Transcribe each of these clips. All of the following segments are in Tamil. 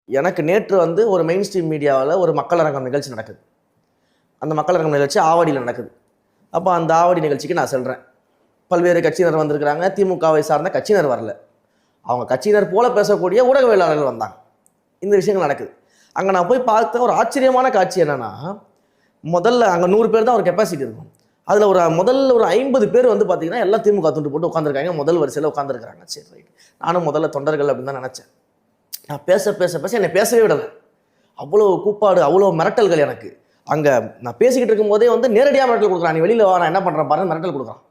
எனக்கு நேற்று வந்து ஒரு மெயின் ஸ்ட்ரீம் மீடியாவில் ஒரு மக்களரங்கம் நிகழ்ச்சி நடக்குது. அந்த மக்களரங்கம் நிகழ்ச்சி ஆவடியில் நடக்குது. அப்போ அந்த ஆவடி நிகழ்ச்சிக்கு நான் செல்கிறேன். பல்வேறு கட்சியினர் வந்திருக்கிறாங்க. திமுகவை சார்ந்த கட்சியினர் வரல. அவங்க கட்சியினர் போல பேசக்கூடிய ஊடகவியலாளர்கள் வந்தாங்க. இந்த விஷயங்கள் நடக்குது. அங்கே நான் போய் பார்த்த ஒரு ஆச்சரியமான காட்சி என்னென்னா, முதல்ல அங்கே 100 பேர் தான் ஒரு கெப்பாசிட்டி இருக்கும். அதில் முதல்ல ஒரு 50 பேர் வந்து பார்த்தீங்கன்னா எல்லாம் திமுக துண்டு போட்டு உட்காந்துருக்காங்க. முதல் வரிசையில் உட்காந்துருக்காங்க. சரி, ரைட். நானும் முதல்ல தொண்டர்கள் அப்படின்னு தான் நினச்சேன். நான் பேச என்னை பேசவே விடலை. அவ்வளோ கூப்பாடு, அவ்வளோ மிரட்டல்கள் எனக்கு. அங்கே நான் பேசிக்கிட்டு இருக்கும்போதே வந்து நேரடியாக மிரட்டல் கொடுக்குறான். நீ வெளியில் வா, நான் என்ன பண்ணுறேன் பாருன்னு மிரட்டல் கொடுக்குறான்.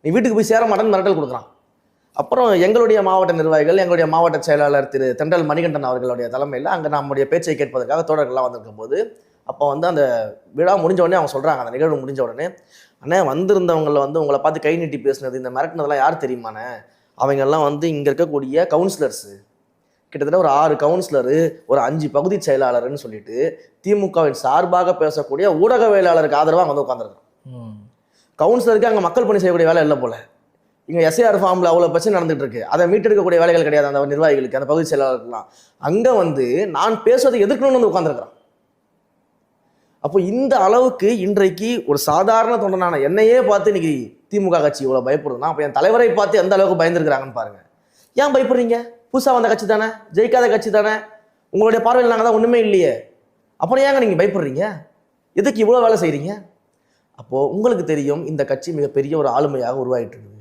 நீ வீட்டுக்கு போய் சேர மாட்டேன்னு மிரட்டல் கொடுக்குறான். அப்புறம் எங்களுடைய மாவட்ட நிர்வாகிகள், எங்களுடைய மாவட்ட செயலாளர் திரு தென்றல் மணிகண்டன் அவர்களுடைய தலைமையில் அங்கே நம்முடைய பேச்சை கேட்பதற்காக தோழர்கள்லாம் வந்திருக்கும் போது, அப்போ வந்து அந்த விழா முடிஞ்ச உடனே அவங்க சொல்கிறாங்க, அந்த நிகழ்வு முடிஞ்ச உடனே, அண்ணே வந்திருந்தவங்களை வந்து உங்களை பார்த்து கை நீட்டி பேசுனது, இந்த மிரட்டினதெல்லாம் யார் தெரியுமாண்ணே? அவங்கெல்லாம் வந்து இங்கே இருக்கக்கூடிய கவுன்சிலர்ஸு, கிட்டத்தட்ட ஒரு 6 கவுன்சிலரு, ஒரு 5 பகுதி செயலாளர்னு சொல்லிட்டு திமுகவின் சார்பாக பேசக்கூடிய ஊடகவியலாளருக்கு ஆதரவாக வந்து உட்காந்துருக்கோம். கவுன்சிலருக்கு அங்கே மக்கள் பணி செய்யக்கூடிய வேலை இல்லை போல. இங்கே எஸ்ஏஆர் ஃபார்மில் அவ்வளோ பிரச்சனை நடந்துட்டு இருக்கு. அதை மீட்டெடுக்கக்கூடிய வேலைகள் கிடையாது அந்த நிர்வாகிகளுக்கு, அந்த பகுதி செயலாளர்கள்லாம். அங்கே வந்து நான் பேசுவதை எதிர்க்கணும்னு வந்து உட்காந்துருக்கிறேன். அப்போ இந்த அளவுக்கு இன்றைக்கு ஒரு சாதாரண தொண்டனான என்னையே பார்த்து இன்னைக்கு திமுக கட்சி இவ்வளோ பயப்படுதுன்னா, அப்போ என் தலைவரை பார்த்து எந்த அளவுக்கு பயந்துருக்கிறாங்கன்னு பாருங்க. ஏன் பயப்படுறீங்க? புதுசாக வந்த கட்சி தானே, ஜெயிக்காத கட்சி தானே, உங்களுடைய பார்வையில் நாங்கள் தான் ஒன்றுமே இல்லையே, அப்புறம் ஏங்க நீங்கள் பயப்படுறீங்க? எதுக்கு இவ்வளோ வேலை செய்கிறீங்க? அப்போது உங்களுக்கு தெரியும் இந்த கட்சி மிகப்பெரிய ஒரு ஆளுமையாக உருவாகிட்டு இருக்குது.